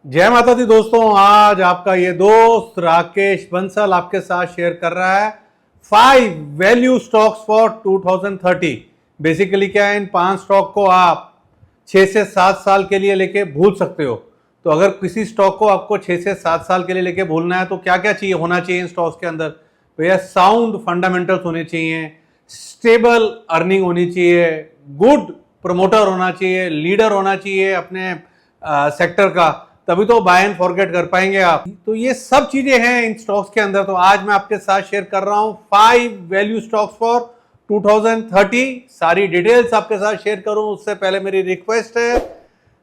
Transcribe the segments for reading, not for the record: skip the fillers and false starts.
जय माता दी दोस्तों। आज आपका ये दोस्त राकेश बंसल आपके साथ शेयर कर रहा है 5 वैल्यू स्टॉक्स फॉर 2030। बेसिकली क्या है, इन 5 स्टॉक को आप 6 से 7 साल के लिए लेके भूल सकते हो। तो अगर किसी स्टॉक को आपको 6 से 7 साल के लिए लेके भूलना है तो क्या क्या चाहिए होना चाहिए इन स्टॉक्स के अंदर। भैया साउंड फंडामेंटल्स होने चाहिए, स्टेबल अर्निंग होनी चाहिए, गुड प्रमोटर होना चाहिए, लीडर होना चाहिए अपने सेक्टर का, तभी तो बाय एंड फॉरगेट कर पाएंगे आप। तो ये सब चीजें हैं इन स्टॉक्स के अंदर। तो आज मैं आपके साथ शेयर कर रहा हूं 5 वैल्यू स्टॉक्स फॉर 2030। सारी डिटेल्स आपके साथ शेयर करूं उससे पहले मेरी रिक्वेस्ट है,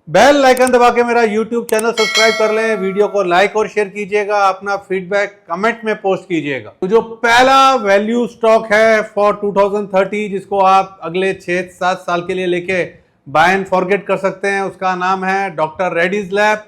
बेल आइकन दबा के मेरा यूट्यूब चैनल सब्सक्राइब कर लें, वीडियो को लाइक और शेयर कीजिएगा, अपना फीडबैक कमेंट में पोस्ट कीजिएगा। तो जो पहला वैल्यू स्टॉक है फॉर 2030 जिसको आप अगले 6-7 साल के लिए लेके बाय एंड फॉरगेट कर सकते हैं, उसका नाम है डॉक्टर रेड्डीज लैब।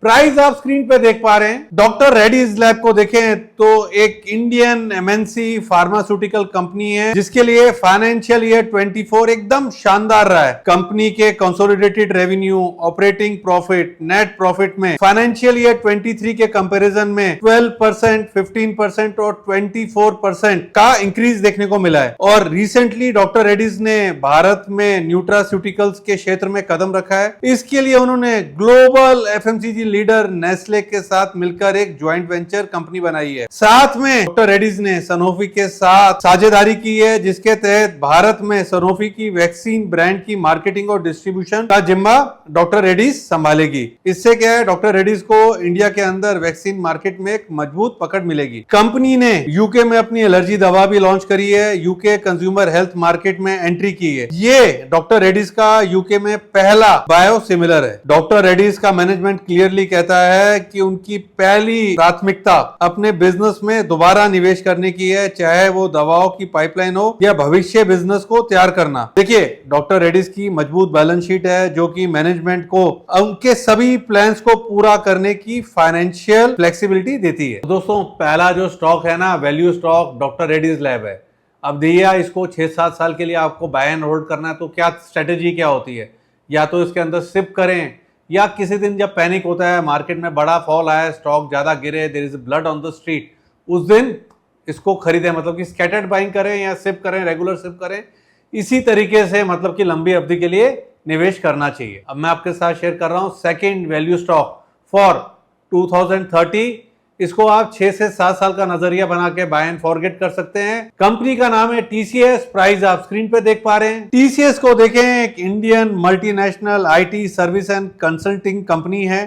प्राइस आप स्क्रीन पे देख पा रहे हैं। डॉक्टर रेड्डीज लैब को देखें तो एक इंडियन एमएनसी फार्मास्यूटिकल कंपनी है जिसके लिए फाइनेंशियल ईयर 24 एकदम शानदार रहा है। कंपनी के consolidated revenue, operating profit, net profit में फाइनेंशियल ईयर 23 के कंपैरिजन में 12%, 15% और 24% का इंक्रीज देखने को मिला है। और रिसेंटली डॉक्टर रेड्डीज ने भारत में न्यूट्रास्यूटिकल्स के क्षेत्र में कदम रखा है। इसके लिए उन्होंने ग्लोबल एफएमसीजी लीडर नेस्ले के साथ मिलकर एक ज्वाइंट वेंचर कंपनी बनाई है। साथ में डॉक्टर रेड्डीज ने सनोफी के साथ साझेदारी की है जिसके तहत भारत में सनोफी की वैक्सीन ब्रांड की मार्केटिंग और डिस्ट्रीब्यूशन का जिम्मा डॉक्टर रेड्डीज संभालेगी। इससे क्या है, डॉक्टर रेड्डीज को इंडिया के अंदर वैक्सीन मार्केट में एक मजबूत पकड़ मिलेगी। कंपनी ने यूके में अपनी एलर्जी दवा भी लॉन्च करी है, यूके कंज्यूमर हेल्थ मार्केट में एंट्री की है। ये डॉक्टर रेड्डीज का यूके में पहला बायोसिमिलर है। डॉक्टर रेड्डीज का मैनेजमेंट क्लियरली कहता है कि उनकी पहली प्राथमिकता अपने बिजनेस में दोबारा निवेश करने की है, चाहे वो दवाओं की पाइपलाइन हो या भविष्य बिजनेस को तैयार करना। देखिए, डॉक्टर रेड्डीज की मजबूत बैलेंस शीट है जो कि मैनेजमेंट को उनके सभी प्लान्स को पूरा करने की फाइनेंशियल फ्लेक्सिबिलिटी देती है। दोस्तों, पहला जो स्टॉक है ना, value stock doctor Reddy's lab है। अब दिया इसको 6-7 साल के लिए आपको बाय एंड होल्ड करना है तो क्या स्ट्रेटेजी क्या होती है? या तो इसके अंदर सिप करें, या किसी दिन जब पैनिक होता है, मार्केट में बड़ा फॉल आया, स्टॉक ज्यादा गिरे, there is blood on the street, उस दिन इसको खरीदें। मतलब कि स्कैटर्ड बाइंग करें या सिप करें, रेगुलर सिप करें। इसी तरीके से मतलब कि लंबी अवधि के लिए निवेश करना चाहिए। अब मैं आपके साथ शेयर कर रहा हूं सेकेंड वैल्यू स्टॉक फॉर 2030। इसको आप 6 से 7 साल का नजरिया बना के बाय एंड फॉरगेट कर सकते हैं। कंपनी का नाम है टीसीएस। प्राइस आप स्क्रीन पे देख पा रहे हैं। टीसीएस को देखें, एक Indian multinational IT service and consulting company है।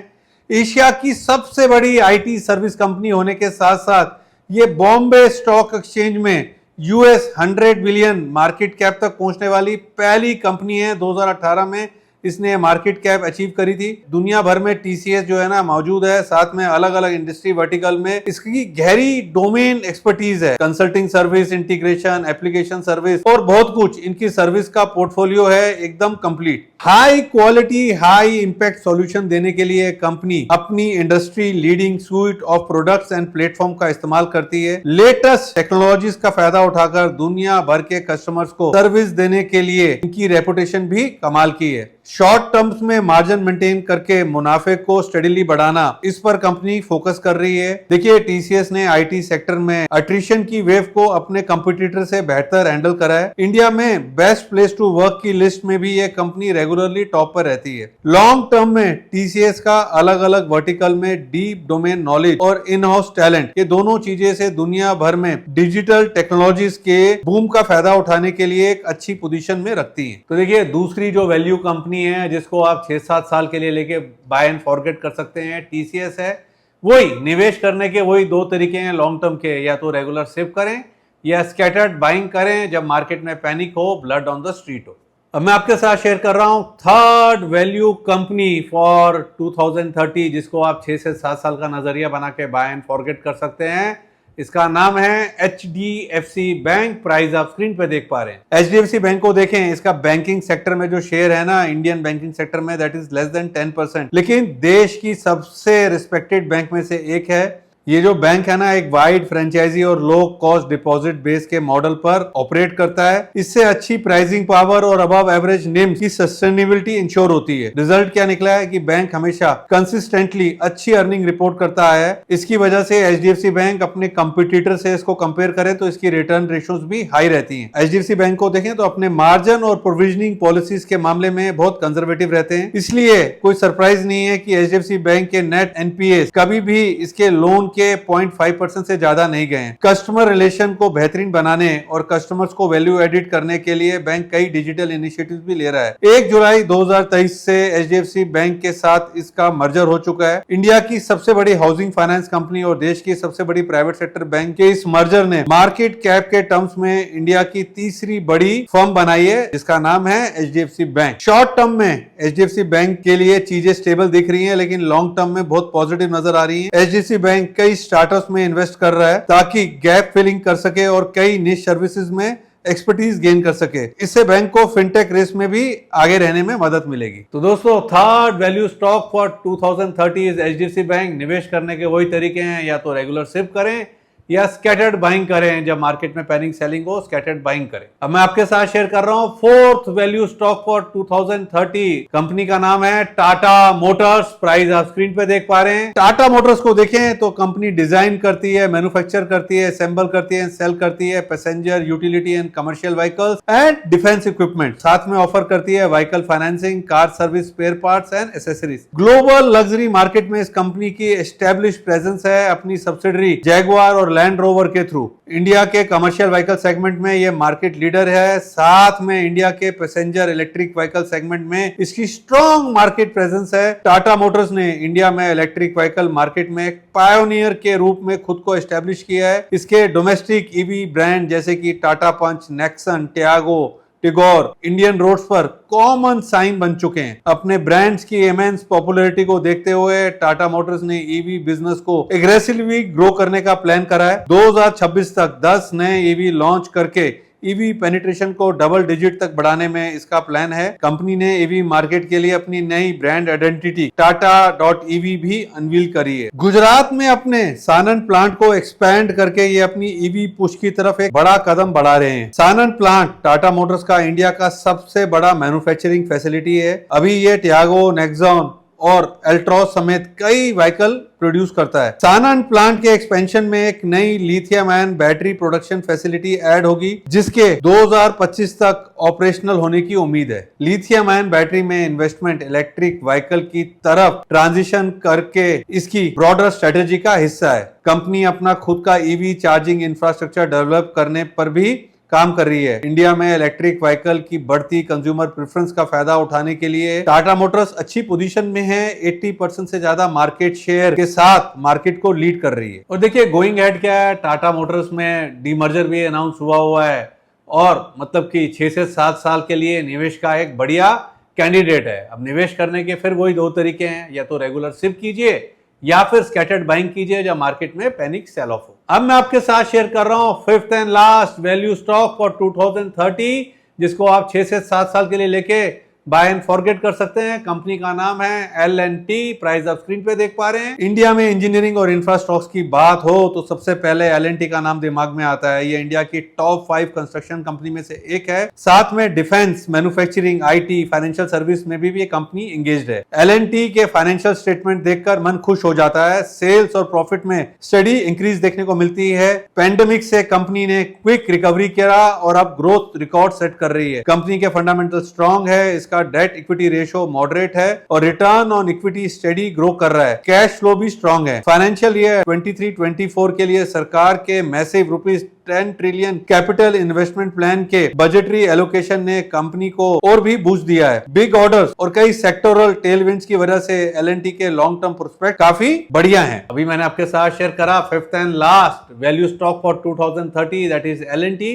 एशिया की सबसे बड़ी आईटी सर्विस कंपनी होने के साथ साथ ये बॉम्बे स्टॉक एक्सचेंज में यूएस 100 बिलियन मार्केट कैप तक पहुंचने वाली पहली कंपनी है। 2018 में इसने मार्केट कैप अचीव करी थी। दुनिया भर में टीसीएस जो है ना मौजूद है। साथ में अलग अलग इंडस्ट्री वर्टिकल में इसकी गहरी डोमेन एक्सपर्टीज है। Consulting service, integration, application service और बहुत कुछ। इनकी सर्विस का पोर्टफोलियो है एकदम complete. High quality, high impact solution देने के लिए कंपनी अपनी industry leading sweet of products and platform का इस्तेमाल करती है। लेटेस्ट टेक्नोलॉजीज का फायदा उठाकर दुनिया भर के कस्टमर्स को सर्विस देने के लिए इनकी रेपुटेशन भी कमाल की है। शॉर्ट टर्म्स में मार्जिन मेंटेन करके मुनाफे को स्टेडीली बढ़ाना, इस पर कंपनी फोकस कर रही है। देखिए, टीसीएस ने आईटी सेक्टर में अट्रिशन की वेव को अपने कंपटीटर से बेहतर हैंडल करा है। इंडिया में बेस्ट प्लेस टू वर्क की लिस्ट में भी ये कंपनी रेगुलरली टॉप पर रहती है। लॉन्ग टर्म में टीसीएस का अलग अलग वर्टिकल में डीप डोमेन नॉलेज और इन हाउस टैलेंट, ये दोनों चीजें से दुनिया भर में डिजिटल टेक्नोलॉजीज के बूम का फायदा उठाने के लिए एक अच्छी पोजीशन में रखती है। तो देखिए, दूसरी जो वैल्यू कंपनी है जिसको आप 6-7 साल के लिए लेके बाय एंड फॉरगेट कर सकते हैं, टीसीएस है। वही निवेश करने के वही 2 तरीके हैं लॉन्ग टर्म के, या तो रेगुलर सिप करें या स्कैटर्ड बाइंग करें जब मार्केट में पैनिक हो, ब्लड ऑन द स्ट्रीट हो। अब मैं आपके साथ शेयर कर रहा हूं थर्ड वैल्यू कंपनी फॉर 2030 जिसको आप 6 से 7 साल का नजरिया बना के बाय एंड फॉरगेट कर सकते हैं। इसका नाम है एचडीएफसी बैंक। प्राइस आप स्क्रीन पे देख पा रहे हैं। एचडीएफसी बैंक को देखें, इसका बैंकिंग सेक्टर में जो शेयर है ना, इंडियन बैंकिंग सेक्टर में, दैट इज लेस देन 10%। लेकिन देश की सबसे रिस्पेक्टेड बैंक में से एक है। ये जो बैंक है ना, एक वाइड फ्रेंचाइजी और लो कॉस्ट डिपॉजिट बेस के मॉडल पर ऑपरेट करता है। इससे अच्छी प्राइसिंग पावर और अबव एवरेज निम्स की सस्टेनेबिलिटी इंश्योर होती है। रिजल्ट क्या निकला है कि बैंक हमेशा कंसिस्टेंटली अच्छी अर्निंग रिपोर्ट करता है। इसकी वजह से एचडीएफसी बैंक अपने कंपटीटर से इसको कंपेयर करें तो इसकी रिटर्न रेशियोज भी हाई रहती हैं। एचडीएफसी बैंक को देखें तो अपने मार्जिन और प्रोविजनिंग पॉलिसीज के मामले में बहुत कंजर्वेटिव रहते हैं। इसलिए कोई सरप्राइज नहीं है कि एचडीएफसी बैंक के नेट एनपीए कभी भी इसके लोन के 0.5% से ज्यादा नहीं गए हैं। कस्टमर रिलेशन को बेहतरीन बनाने और कस्टमर्स को वैल्यू एडिट करने के लिए बैंक कई डिजिटल इनिशिएटिव्स भी ले रहा है। 1 जुलाई 2023 से एचडीएफसी बैंक के साथ इसका मर्जर हो चुका है। इंडिया की सबसे बड़ी हाउसिंग फाइनेंस कंपनी और देश की सबसे बड़ी प्राइवेट सेक्टर बैंक के इस मर्जर ने मार्केट कैप के टर्म्स में इंडिया की तीसरी बड़ी फर्म बनाई है, जिसका नाम है एचडीएफसी बैंक। शॉर्ट टर्म में एचडीएफसी बैंक के लिए चीजें स्टेबल दिख रही हैं, लेकिन लॉन्ग टर्म में बहुत पॉजिटिव नजर आ रही है। एचडीएफसी बैंक कई स्टार्टअप्स में इन्वेस्ट कर रहा है ताकि गैप फिलिंग कर सके और कई निश सर्विसेज में एक्सपर्टीज गेन कर सके। इससे बैंक को फिनटेक रेस में भी आगे रहने में मदद मिलेगी। तो दोस्तों, third value stock for 2030 is HDFC bank. निवेश करने के वही तरीके हैं, या तो रेगुलर सिप करें या स्कैटर्ड बाइंग करें। जब मार्केट में पैनिक सेलिंग हो, स्कैटर्ड बाइंग करें। अब मैं आपके साथ शेयर कर रहा हूं fourth value stock for 2030। Company का नाम है टाटा मोटर्स। प्राइस आप स्क्रीन पे देख पा रहे हैं। टाटा मोटर्स को देखें तो कंपनी डिजाइन करती है, मैन्युफैक्चर करती है, असेंबल करती है, सेल करती है passenger, utility and commercial vehicles and defence equipment. साथ में ऑफर करती है vehicle financing, car service, spare parts and accessories. Global luxury market में इस कंपनी की एस्टेब्लिश प्रेजेंस है अपनी सब्सिडरी जैगुआर और लैंड रोवर के थ्रू। इंडिया के कमर्शियल व्हीकल सेगमेंट में ये मार्केट लीडर है। साथ में इंडिया के पैसेंजर इलेक्ट्रिक व्हीकल सेगमेंट में इसकी स्ट्रॉन्ग मार्केट प्रेजेंस है। टाटा मोटर्स ने इंडिया में इलेक्ट्रिक व्हीकल मार्केट में एक पायोनियर के रूप में खुद को एस्टेब्लिश किया है। इसके डोमेस्टिक ईवी ब्रांड जैसे कि Tata Punch, Nexon, Tiago, Tigor Indian roads पर कॉमन साइन बन चुके हैं। अपने ब्रांड्स की इमेंस पॉपुलैरिटी को देखते हुए टाटा मोटर्स ने ईवी बिजनेस को एग्रेसिवली ग्रो करने का प्लान करा है। 2026 तक 10 नए ईवी लॉन्च करके ईवी पेनिट्रेशन को डबल डिजिट तक बढ़ाने में इसका प्लान है। कंपनी ने ईवी मार्केट के लिए अपनी नई ब्रांड आइडेंटिटी टाटा.ईवी भी अनवील करी है। गुजरात में अपने सानन प्लांट को एक्सपैंड करके ये अपनी ईवी पुश की तरफ एक बड़ा कदम बढ़ा रहे हैं। सानन प्लांट टाटा मोटर्स का इंडिया का सबसे बड़ा मैन्युफैक्चरिंग फैसिलिटी है। अभी ये टियागो, नेक्सॉन और एल्ट्रॉस समेत कई व्हीकल प्रोड्यूस करता है। सानन प्लांट के एक्सपेंशन में एक नई lithium ion battery production facility add होगी, जिसके 2025 तक ऑपरेशनल होने की उम्मीद है। लिथियम आयन बैटरी में इन्वेस्टमेंट इलेक्ट्रिक व्हीकल की तरफ ट्रांजिशन करके इसकी ब्रॉडर स्ट्रेटेजी का हिस्सा है। कंपनी अपना खुद का ईवी चार्जिंग इंफ्रास्ट्रक्चर डेवलप करने पर भी काम कर रही है। इंडिया में इलेक्ट्रिक व्हीकल की बढ़ती कंज्यूमर प्रेफरेंस का फायदा उठाने के लिए टाटा मोटर्स अच्छी पोजीशन में है। 80% से ज्यादा मार्केट शेयर के साथ मार्केट को लीड कर रही है। और देखिए गोइंग हेड क्या है, टाटा मोटर्स में डीमर्जर भी अनाउंस हुआ है और मतलब कि 6 से 7 साल के लिए निवेश का एक बढ़िया कैंडिडेट है। अब निवेश करने के फिर वही 2 तरीके हैं, या तो रेगुलर सिप कीजिए या फिर स्कैटर्ड बाइंग कीजिए जब मार्केट में पैनिक सेल ऑफ हो। अब मैं आपके साथ शेयर कर रहा हूं fifth and last value stock for 2030, जिसको आप 6 से 7 साल के लिए लेके बाय एंड फॉरगेट कर सकते हैं। कंपनी का नाम है L&T। प्राइस आप स्क्रीन पे देख पा रहे हैं। इंडिया में इंजीनियरिंग और इंफ्रास्ट्रक्चर की बात हो तो सबसे पहले L&T का नाम दिमाग में आता है। ये इंडिया की टॉप 5 कंस्ट्रक्शन कंपनी में से एक है। साथ में defence, manufacturing, IT, financial service में भी ये कंपनी एंगेज्ड है। L&T के फाइनेंशियल स्टेटमेंट देखकर मन खुश हो जाता है। सेल्स और प्रॉफिट में स्टडी इंक्रीज देखने को मिलती है। पेंडेमिक से कंपनी ने क्विक रिकवरी किया और अब ग्रोथ रिकॉर्ड सेट कर रही है। कंपनी के फंडामेंटल स्ट्रॉन्ग है। इसका डेट इक्विटी रेशियो मॉडरेट है और return on equity steady grow कर रहा है। कैश फ्लो भी स्ट्रॉन्ग है। फाइनेंशियल ईयर 23-24 के लिए सरकार के massive ₹10 trillion capital investment plan के बजटरी एलोकेशन ने कंपनी को और भी बूस्ट दिया है। बिग ऑर्डर्स और कई सेक्टोरल टेलविंड्स की वजह से L&T के लॉन्ग टर्म प्रोस्पेक्ट काफी बढ़िया हैं। अभी मैंने आपके साथ शेयर करा fifth and last value stock for 2030, that is L&T।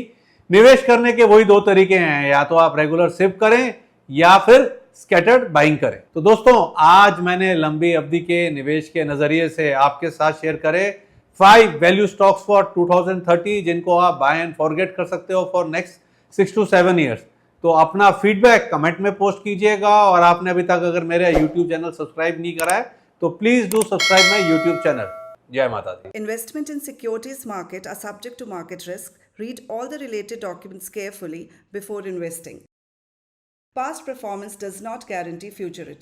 निवेश करने के वही 2 तरीके हैं, या तो आप रेगुलर सिप करें या फिर स्कैटर्ड बाइंग करें। तो दोस्तों, आज मैंने लंबी अवधि के निवेश के नजरिए से आपके साथ शेयर करे 5 वैल्यू स्टॉक्स फॉर 2030, जिनको आप बाय एंड फॉरगेट कर सकते हो फॉर नेक्स्ट 6 to 7 ईयर्स। तो अपना फीडबैक कमेंट में पोस्ट कीजिएगा, और आपने अभी तक अगर मेरा यूट्यूब चैनल सब्सक्राइब नहीं करा है तो please do subscribe my YouTube channel. जय माता दी। Investment in securities market are subject to market risk. Read all the related documents carefully before investing. Past performance does not guarantee future returns.